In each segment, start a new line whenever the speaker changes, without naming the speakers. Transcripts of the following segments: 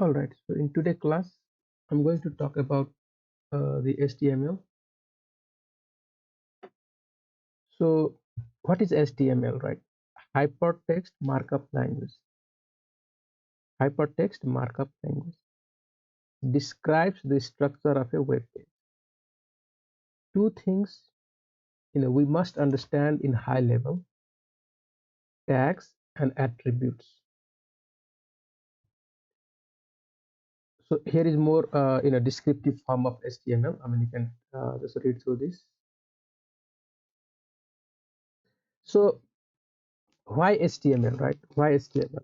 All right, so in today's class, I'm going to talk about the HTML. So, what is HTML, right? Hypertext Markup Language. Hypertext Markup Language describes the structure of a web page. Two things, we must understand in high level: tags and attributes. So here is more, in a descriptive form of HTML. I mean, you can just read through this. So why HTML, right? Why HTML?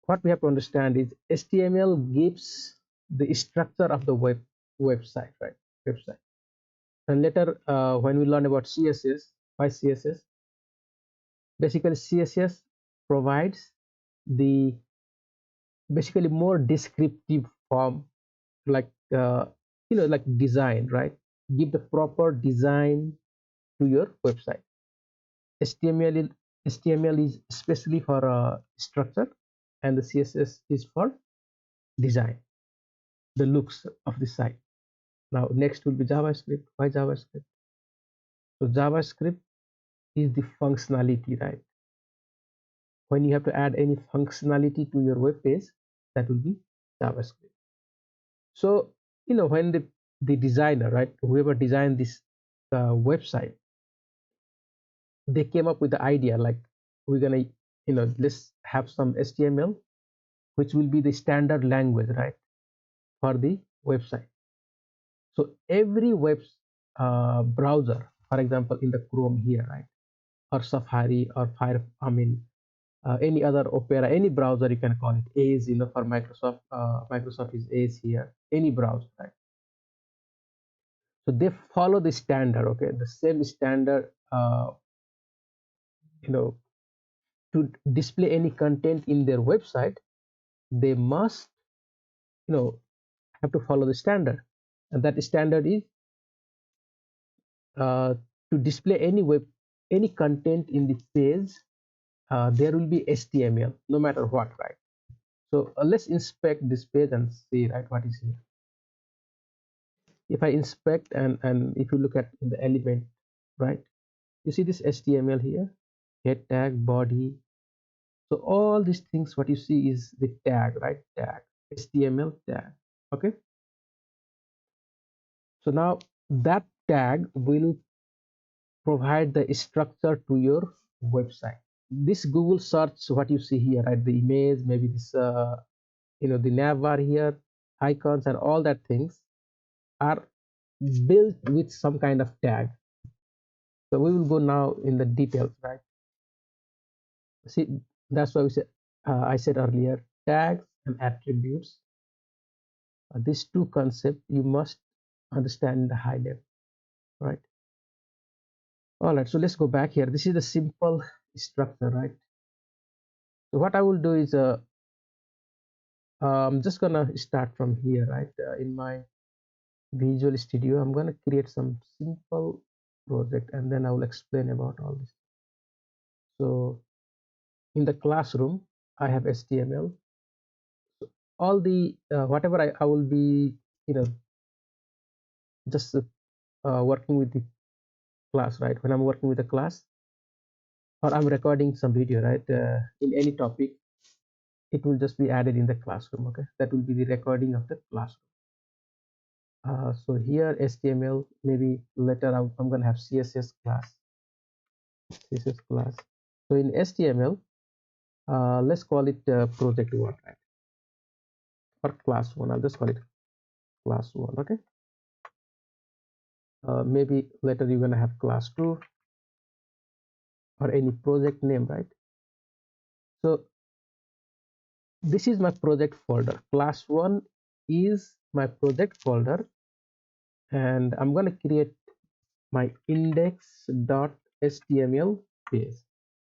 What we have to understand is HTML gives the structure of the website, right? Website. And later, when we learn about CSS, why CSS? Basically, CSS provides the basically more descriptive form, like like design, right? Give the proper design to your website. HTML is especially for structure, and the CSS is for design, the looks of the site. Now next will be JavaScript. Why JavaScript? So JavaScript is the functionality, right? When you have to add any functionality to your web page, that will be JavaScript. So when the designer, right, whoever designed this website, they came up with the idea like, we're gonna let's have some HTML, which will be the standard language, right, for the website. So every web browser, for example, in the Chrome here, right, or Safari or Fire, any other Opera, any browser you can call it. Edge, for Microsoft, Microsoft is Edge here. Any browser, right? So they follow the standard, okay, the same standard. To display any content in their website, they must, have to follow the standard, and that standard is uh, to display any content in the page. There will be HTML no matter what, right? So let's inspect this page and see, right, what is here. If I inspect and if you look at the element, right, you see this HTML here, head tag, body. So all these things, what you see is the tag, right? Tag, HTML tag. Okay. So now that tag will provide the structure to your website. This Google search, what you see here, right? The image, maybe this, the nav bar here, icons, and all that things are built with some kind of tag. So we will go now in the details, right? See, that's why I said earlier, tags and attributes. These two concepts you must understand in the high level, right? All right, so let's go back here. This is the simple structure, right? So what I will do is, I'm just gonna start from here, right? In my Visual Studio, I'm gonna create some simple project, and then I will explain about all this. So in the classroom, I have HTML. So all the whatever I will be, just working with the class, right? When I'm working with the class, or I'm recording some video, right, in any topic, it will just be added in the classroom. Okay, that will be the recording of the classroom. So here HTML, maybe later I'm gonna have CSS class. So in HTML, let's call it project one, right? Or class one. I'll just call it class one. Okay. Maybe later you're gonna have class two or any project name, right? So this is my project folder. Class one is my project folder, and I'm gonna create my index.html page.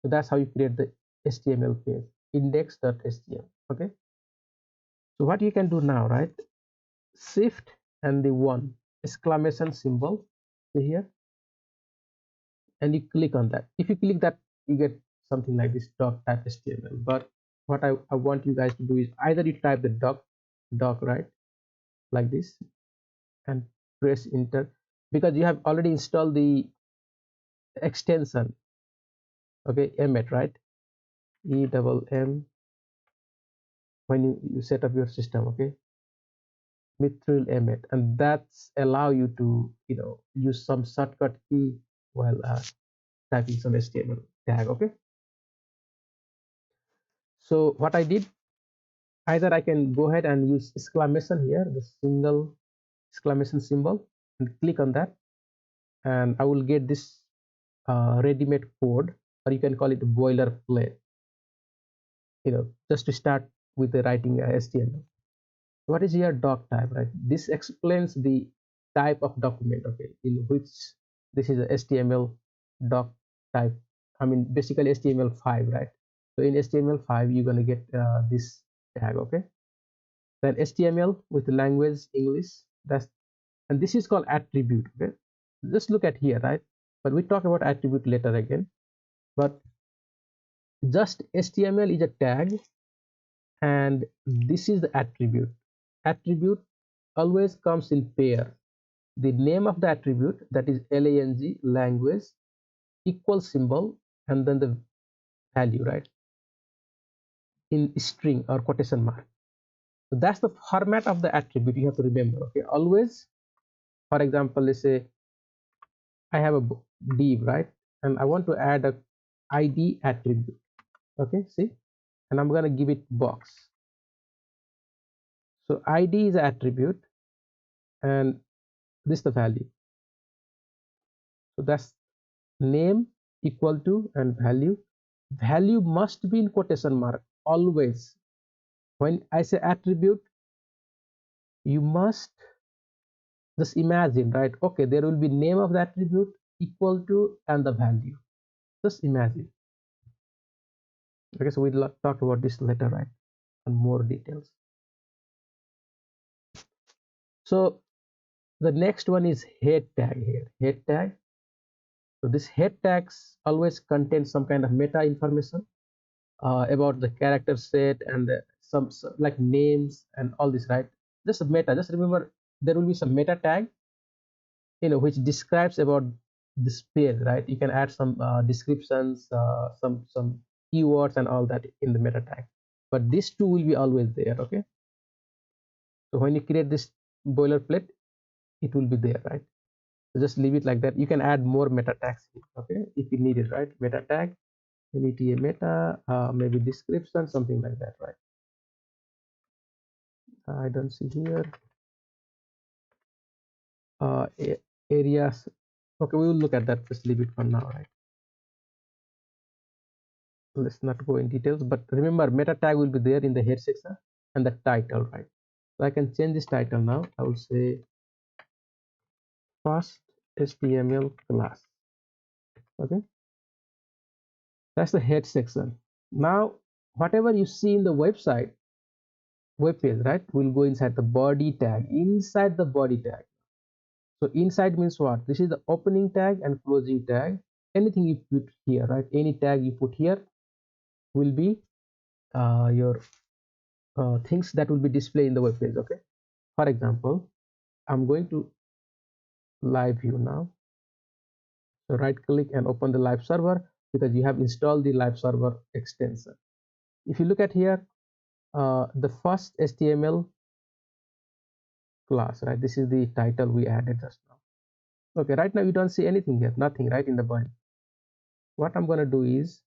So that's how you create the HTML page, index.html. Okay. So what you can do now, right? Shift and the one exclamation symbol here, and you click on that. If you click that, you get something like this dot type HTML. But what I want you guys to do is either you type the doc right, like this, and press enter, because you have already installed the extension, okay, emmet, right, EMM, when you set up your system, okay, mithril emmet, and that's allow you to use some shortcut key while typing some HTML tag, okay. So what I did, either I can go ahead and use exclamation here, the single exclamation symbol, and click on that, and I will get this ready-made code, or you can call it boilerplate, just to start with the writing HTML. What is your doc type, right? This explains the type of document, okay, in which this is a HTML doc type. I mean, basically HTML5, right? So in HTML5, you're gonna get this tag, okay? Then HTML with the language English, and this is called attribute, okay? Just look at here, right? But we talk about attribute later again. But just HTML is a tag, and this is the attribute. Attribute always comes in pair. The name of the attribute, that is lang, language, equal symbol, and then the value, right, in string or quotation mark. So that's the format of the attribute you have to remember, okay. Always, for example, let's say I have a div, right, and I want to add a id attribute, okay, see, and I'm going to give it box. So id is an attribute, and this is the value. So that's name equal to and value must be in quotation mark always. When I say attribute, you must just imagine, right, okay, there will be name of the attribute equal to and the value. Just imagine. Okay, so we'll talk about this later, right, and more details. So the next one is head tag here. Head tag. So this head tags always contain some kind of meta information about the character set and some like names and all this, right? Just a meta. Just remember there will be some meta tag, which describes about this page, right? You can add some descriptions, some keywords and all that in the meta tag. But these two will be always there, okay? So when you create this boilerplate, it will be there, right? So just leave it like that. You can add more meta tags, okay, if you need it, right? Meta tag, meta, maybe description, something like that, right? I don't see here. uh, Areas, okay, we will look at that. Just leave it for now, right? Let's not go in details, but remember meta tag will be there in the head section and the title, right? So I can change this title now. I will say first HTML class, okay. That's the head section. Now whatever you see in the web page, right, will go inside the body tag. Inside the body tag, so inside means what? This is the opening tag and closing tag. Anything you put here, right, any tag you put here will be your things that will be displayed in the web page, okay. For example, I'm going to live view now. So right click and open the live server, because you have installed the live server extension. If you look at here, the first HTML class, right, this is the title we added just now. Okay, right now you don't see anything here, nothing, right, in the body. What I'm going to do is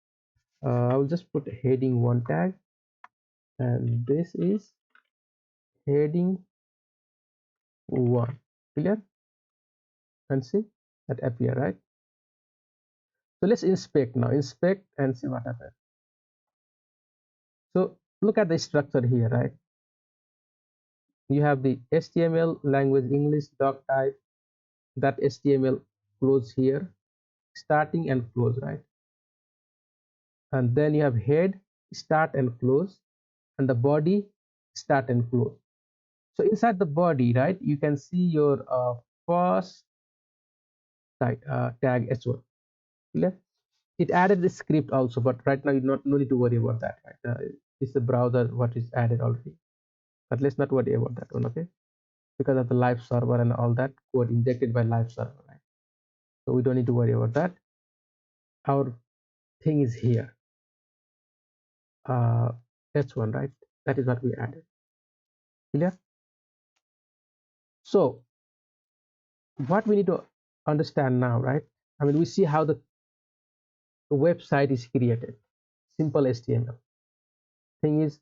I will just put heading 1 tag, and this is heading 1, clear, and see that appear, right? So let's inspect now, inspect and see what happens. So look at the structure here, right? You have the HTML language English doc type, that HTML close here, starting and close, right? And then you have head, start and close, and the body, start and close. So inside the body, right, you can see your first tag h1. Clear? It added the script also, but right now you no need to worry about that, right? This is the browser what is added already. But let's not worry about that one, okay? Because of the live server and all that code injected by live server, right? So we don't need to worry about that. Our thing is here. That's one, right? That is what we added. Clear? So what we need to understand now, right? I mean, we see how the website is created. Simple HTML. Thing is,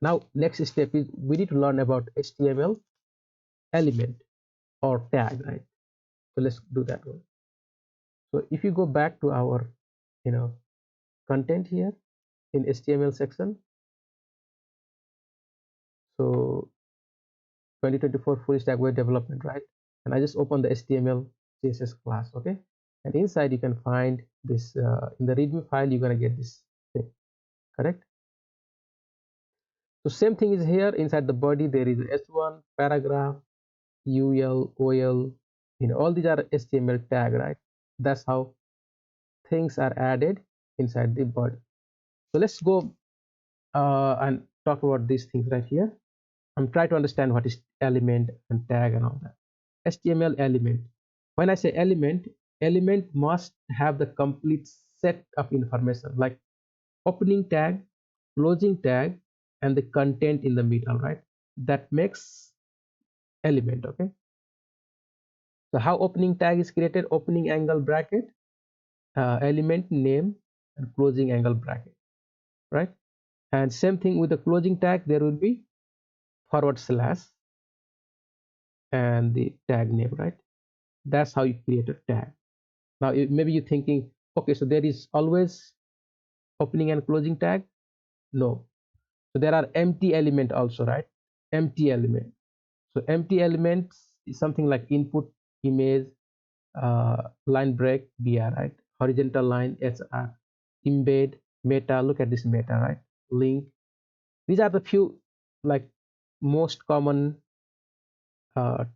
now next step is we need to learn about HTML element or tag, right? So let's do that one. So if you go back to our, you know, content here in HTML section, so 2024 full stack web development, right? And I just open the HTML CSS class, okay? And inside you can find this in the readme file. You're gonna get this thing, correct? So same thing is here inside the body. There is h1 paragraph, ul, ol, all these are HTML tag, right? That's how things are added inside the body. So let's go and talk about these things right here. I'm trying to understand what is element and tag and all that. HTML element. When I say element, element must have the complete set of information like opening tag, closing tag, and the content in the middle, right? That makes element, okay? So how opening tag is created? Opening angle bracket, element name, and closing angle bracket, right? And same thing with the closing tag, there will be forward slash and the tag name, right? That's how you create a tag. Now maybe you're thinking, okay, so there is always opening and closing tag. No, so there are empty element also, right? Empty element. So empty elements is something like input, image, line break, br, right? Horizontal line, hr, embed, meta. Look at this meta, right? Link. These are the few like most common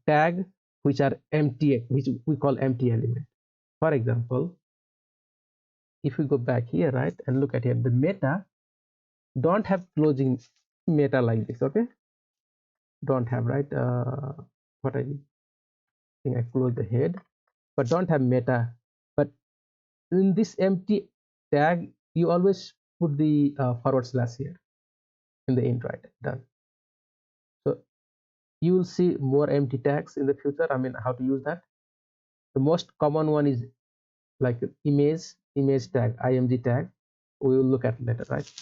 tag which are empty, which we call empty element. For example, if we go back here, right, and look at here, the meta don't have closing meta like this, okay? Don't have, right? What I think I close the head, but don't have meta. But in this empty tag, you always put the forward slash here in the end, right? Done. So you will see more empty tags in the future. I mean, how to use that. The most common one is like image tag, img tag. We will look at later, right?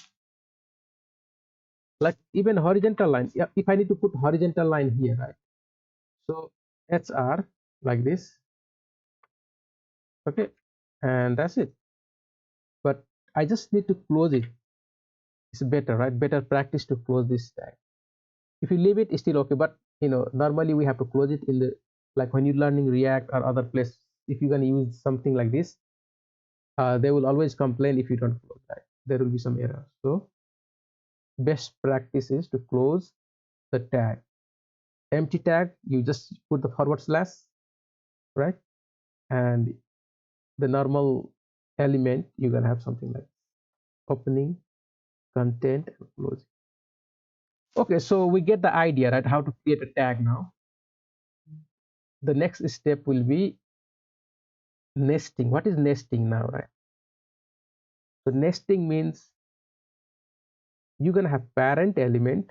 Like even horizontal line. Yeah, if I need to put horizontal line here, right? So hr like this, okay, and that's it. But I just need to close it. It's better, right? Better practice to close this tag. If you leave it, it's still okay. But normally we have to close it in the, like when you're learning React or other place. If you're gonna use something like this, they will always complain if you don't close that. There will be some error. So best practice is to close the tag. Empty tag, you just put the forward slash, right? And the normal element, you're gonna have something like opening, content, and closing. Okay, so we get the idea, right? How to create a tag now. The next step will be nesting. What is nesting now, right? So nesting means you're gonna have parent element.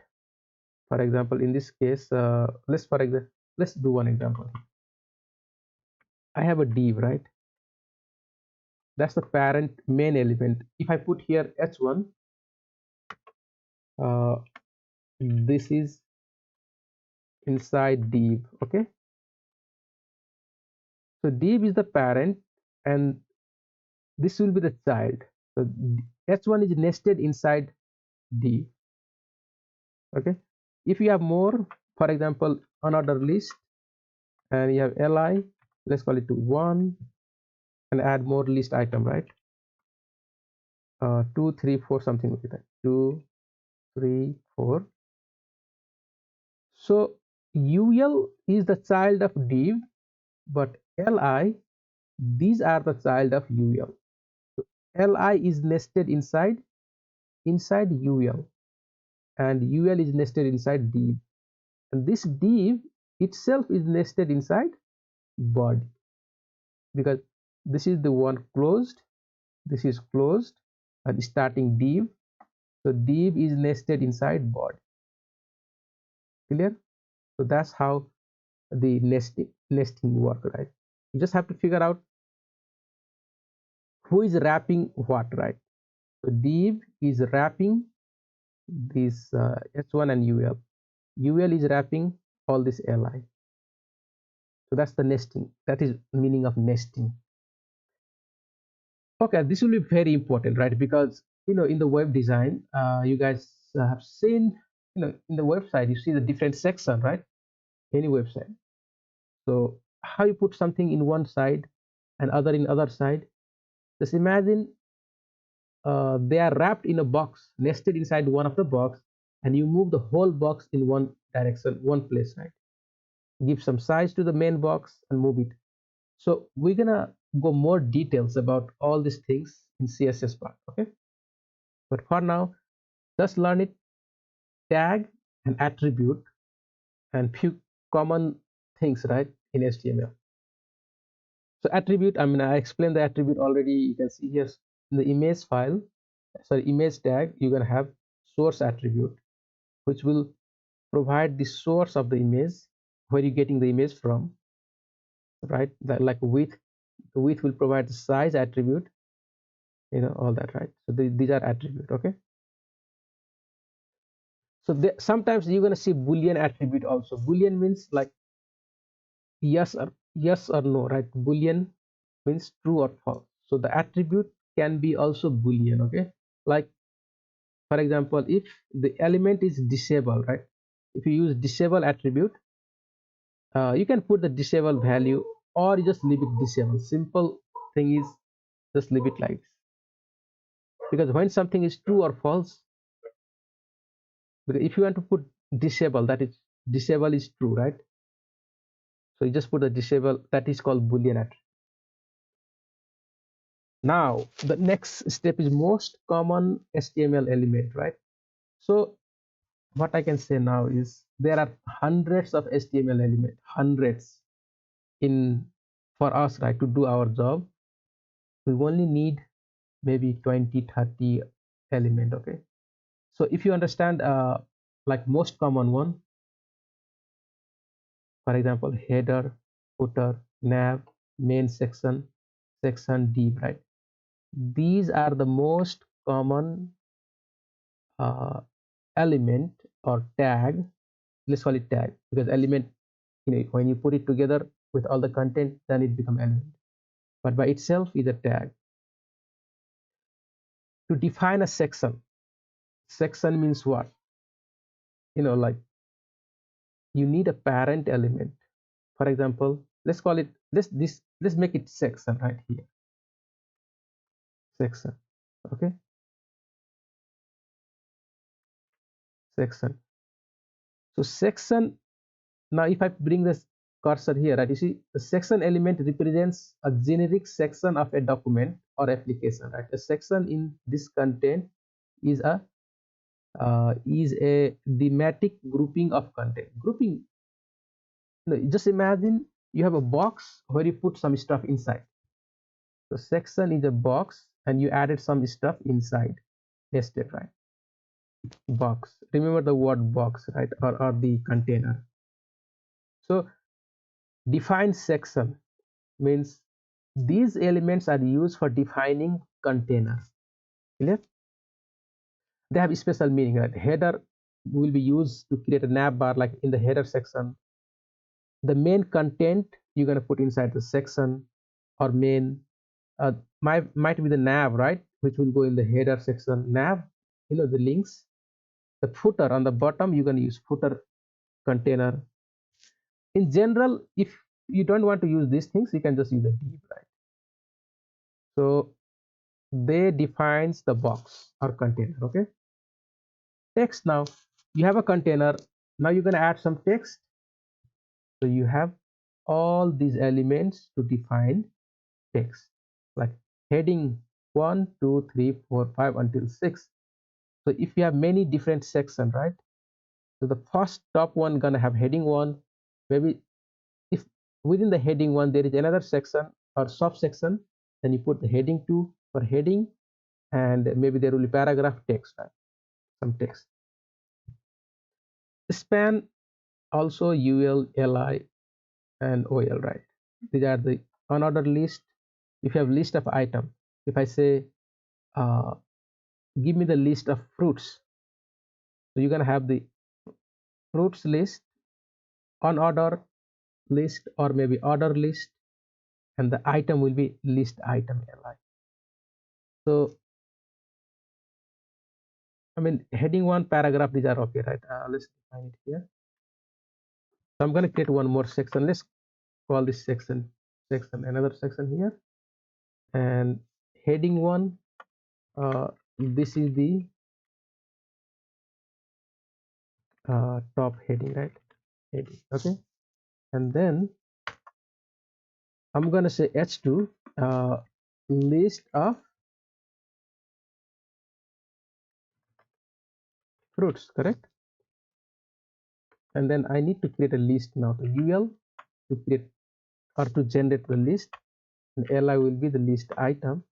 For example, in this case, let's do one example. I have a div, right? That's the parent main element. If I put here h1, this is inside div, okay? So div is the parent and this will be the child. So h1 is nested inside div, okay? If you have more, for example, another list, and you have li, let's call it to 1 and add more list item, right? 2 3 4 something like that, 2 3 4. So ul is the child of div, but li, these are the child of ul. So li is nested inside inside UL, and UL is nested inside div, and this div itself is nested inside body, because this is the one closed, this is closed, and starting div, so div is nested inside body. Clear? So that's how the nesting work, right? You just have to figure out who is wrapping what, right? So div is wrapping this S1 and UL. UL is wrapping all this LI. So that's the nesting. That is meaning of nesting. Okay, this will be very important, right? Because in the web design, you guys have seen, in the website, you see the different section, right? Any website. So how you put something in one side and other in other side. Just imagine they are wrapped in a box, nested inside one of the box, and you move the whole box in one direction, one place, right? Give some size to the main box and move it. So we're gonna go more details about all these things in CSS part, okay? But for now, just learn it, tag and attribute, and few common things, right, in HTML. So attribute, I mean, I explained the attribute already. You can see here in the image file, sorry, image tag, you're gonna have source attribute, which will provide the source of the image, where you're getting the image from, right? That, like width, the width will provide the size attribute, all that, right? So these are attribute, okay? So sometimes you're gonna see Boolean attribute also. Boolean means like yes or no, right? Boolean means true or false. So the attribute can be also Boolean, okay? Like for example, if the element is disable, right? If you use disable attribute, you can put the disable value, or you just leave it disable. Simple thing is just leave it like this, because when something is true or false, because if you want to put disable, that is disable is true, right? So you just put a disable, that is called Boolean attribute. Now the next step is most common HTML element, right? So what I can say now is there are hundreds of HTML elements, hundreds in for us, right, to do our job. We only need maybe 20-30 element, okay? So if you understand like most common one, for example, header, footer, nav, main section, section, div, right? These are the most common element or tag. Let's call it tag, because element, when you put it together with all the content, then it becomes element, but by itself is a tag. To define a section, section means what? Like you need a parent element. For example, let's call it, let's make it section right here, section, okay? Section. So section, now if I bring this cursor here, right, you see the section element represents a generic section of a document or application, right? A section in this content is a thematic grouping of content. Grouping, just imagine you have a box where you put some stuff inside. The section is a box and you added some stuff inside, nested, right? Box, remember the word box, right? Or the container. So define section means these elements are used for defining containers. Clear? They have a special meaning, right? Header will be used to create a nav bar, like in the header section. The main content you're going to put inside the section or main, might be the nav, right, which will go in the header section. Nav, the links. The footer on the bottom, you're going to use footer container. In general, if you don't want to use these things, you can just use a div, right? So they defines the box or container, okay? Text, now you have a container, now you're going to add some text. So you have all these elements to define text, like heading 1 2 3 4 5 until 6. So if you have many different sections, right? So the first top one gonna have heading one. Maybe if within the heading one there is another section or subsection, then you put the heading two for heading, and maybe there will be paragraph text, right? Some text. Span also UL, LI, and OL, right? These are the unordered list. If you have list of item, if I say uh, give me the list of fruits, so you're gonna have the fruits list, unordered list, or maybe order list, and the item will be list item li. So I mean heading one, paragraph, these are okay, right? Let's define it here. So I'm going to create one more section. Let's call this section another section here, and heading one, this is the top heading, right? Heading, okay. And then I'm going to say h2, list of fruits, correct? And then I need to create a list now. So ul to create or to generate the list, and li will be the list item.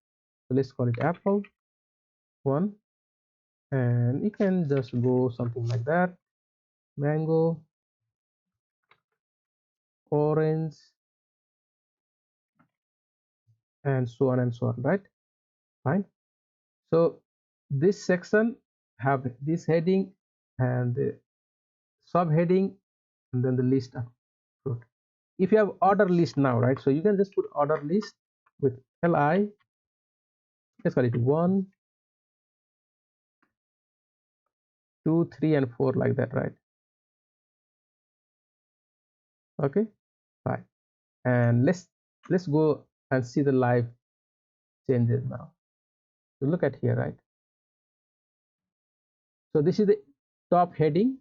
So let's call it apple one, and you can just go something like that: mango, orange, and so on and so on, right? Fine. So this section have this heading and the subheading, and then the list of fruit. If you have order list now, right? So you can just put order list with li. Let's call it 1, 2, 3, and 4, like that, right? Okay, fine. And let's go and see the live changes now. So look at here, right? So this is the top heading.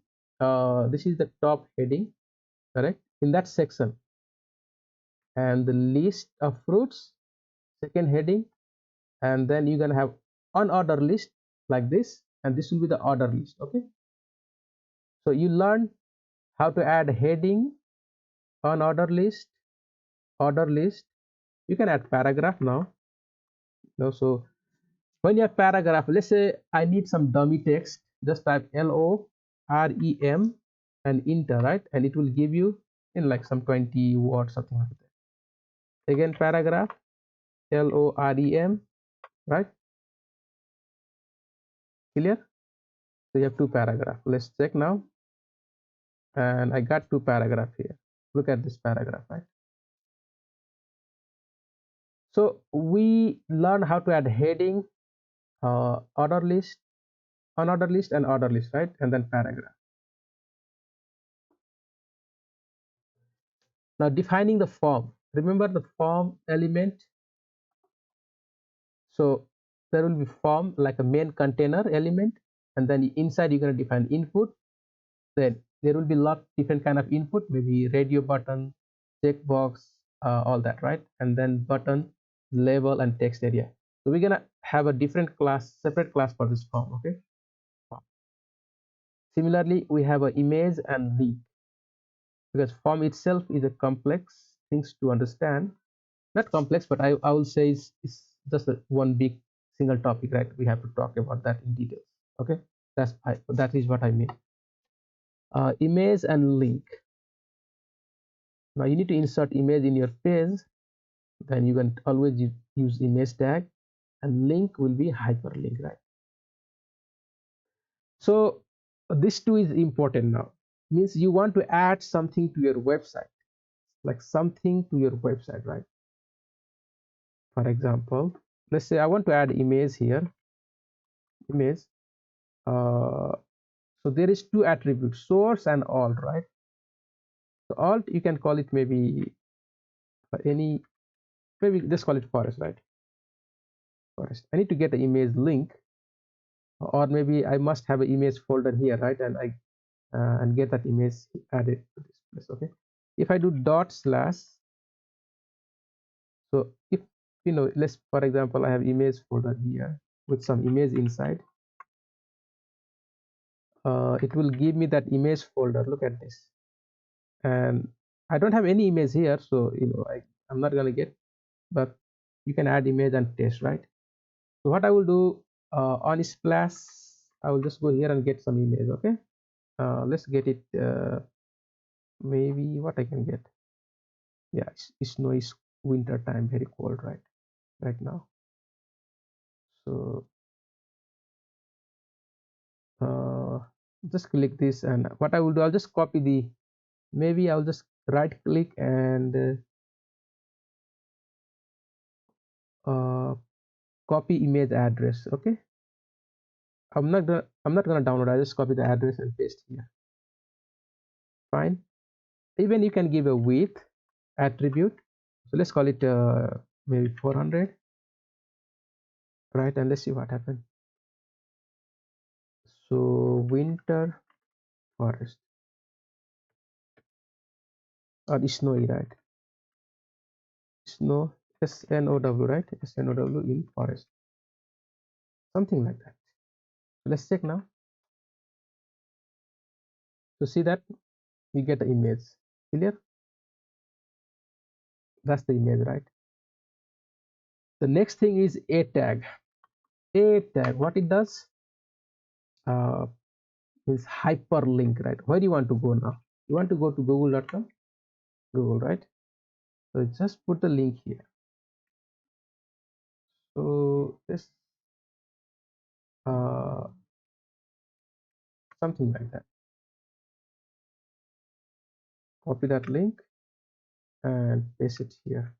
This is the top heading, correct? In that section, and the list of fruits, second heading, and then you're gonna have unordered list like this, and this will be the order list. Okay. So you learn how to add heading, unordered list, order list. You can add paragraph now. So when you have paragraph, let's say I need some dummy text, just type LOREM and enter, right? And it will give you in like some 20 words, something like that. Again, paragraph, LOREM, right? Clear? So you have two paragraph. Let's check now. And I got two paragraph here. Look at this paragraph, right? So we learn how to add heading, order list, unordered list, and order list, right? And then paragraph. Now defining the form. Remember the form element. So there will be form like a main container element, and then inside you're going to define input. Then there will be lot different kind of input, maybe radio button, checkbox, all that, right? And then button, label, and text area. So we're gonna have a different class, separate class for this form. Okay. Similarly, we have an image and link, because form itself is a complex things to understand. Not complex, but I will say it's just one big single topic, right? We have to talk about that in details. Okay, that is what I mean. Image and link. Now you need to insert image in your page, then you can always use image tag, and link will be hyperlink, right? So this too is important now. Means you want to add something to your website, like something to your website, right? For example, let's say I want to add image here, image. So there is two attributes, source and alt, right? So alt, you can call it maybe any, maybe just call it forest, right? Forest. I need to get the image link, or maybe I must have an image folder here, right? And I and get that image added to this place. Okay. If I do dot slash, so if let's, for example, I have image folder here with some image inside. it will give me that image folder. Look at this, and I don't have any image here, so I'm not gonna get, but you can add image and test, right? So what I will do, on Splash, I will just go here and get some image. Okay, let's get it. Maybe what I can get. Yeah, it's no, it's winter time, very cold, right now. So uh, just click this, and what I will do, I'll just copy the. Maybe I'll just right click and copy image address. Okay, I'm not gonna download. I just copy the address and paste here. Fine. Even you can give a width attribute. So let's call it maybe 400, right? And let's see what happens. So winter forest or snowy, right? Snow, SNOW, right? SNOW in forest, something like that. So let's check now. So see that we get the image. Clear? That's the image, right? The next thing is a tag. A tag, what it does uh, is hyperlink, right? Where do you want to go now? You want to go to google.com, Google, right? So just put the link here. So this uh, something like that. Copy that link and paste it here.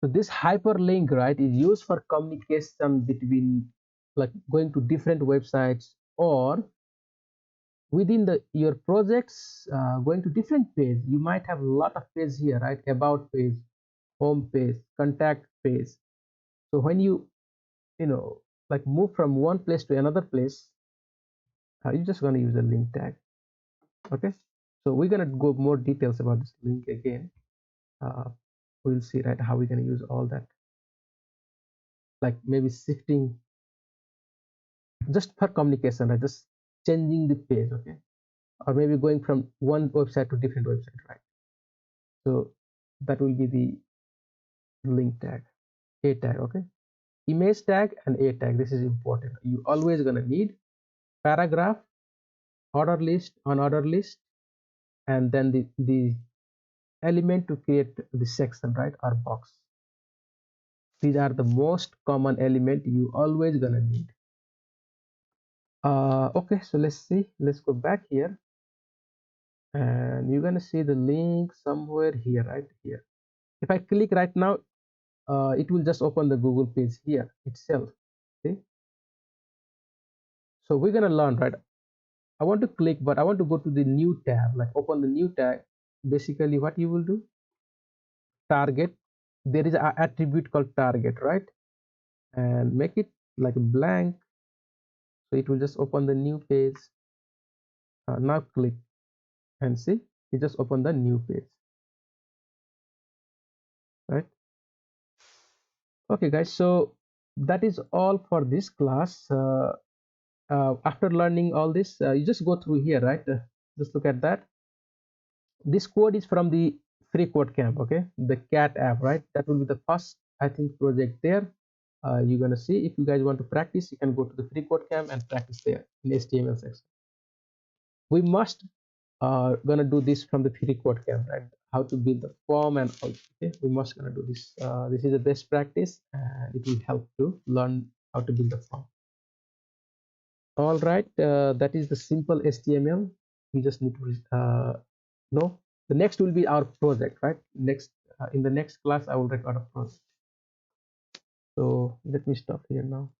So this hyperlink, right, is used for communication between, like, going to different websites, or within your projects, going to different page. You might have a lot of pages here, right? About page, home page, contact page. So when you know like move from one place to another place, you're just going to use a link tag. Okay, so we're going to go more details about this link again. We'll see, right, how we're going to use all that, like maybe shifting just for communication, right? Just changing the page. Okay, or maybe going from one website to different website, right? So that will be the link tag, a tag. Okay, image tag and a tag, this is important. You always gonna need paragraph, order list, on order list, and then the element to create the section, right, or box. These are the most common element you always gonna need. Okay, so let's go back here, and you're gonna see the link somewhere here, right here. If I click right now, it will just open the Google page here itself. See, so we're gonna learn, right? I want to click, but I want to go to the new tab, like open the new tab. Basically what you will do, target, there is an attribute called target, right? And make it like blank, so it will just open the new page. Now click and see, it just opened the new page, right? Okay guys, so that is all for this class. After learning all this, you just go through here, right? Just look at that. This code is from the free code camp. Okay, the cat app, right? That will be the first, I think, project there. You're gonna see, if you guys want to practice, you can go to the free code camp and practice there in HTML section. We must gonna do this from the free code camp, right? How to build the form and all. Okay, we must gonna do this. This is the best practice, and it will help to learn how to build the form. All right, that is the simple HTML. We just need to know. The next will be our project, right? Next, in the next class, I will record a project. So let me stop here now.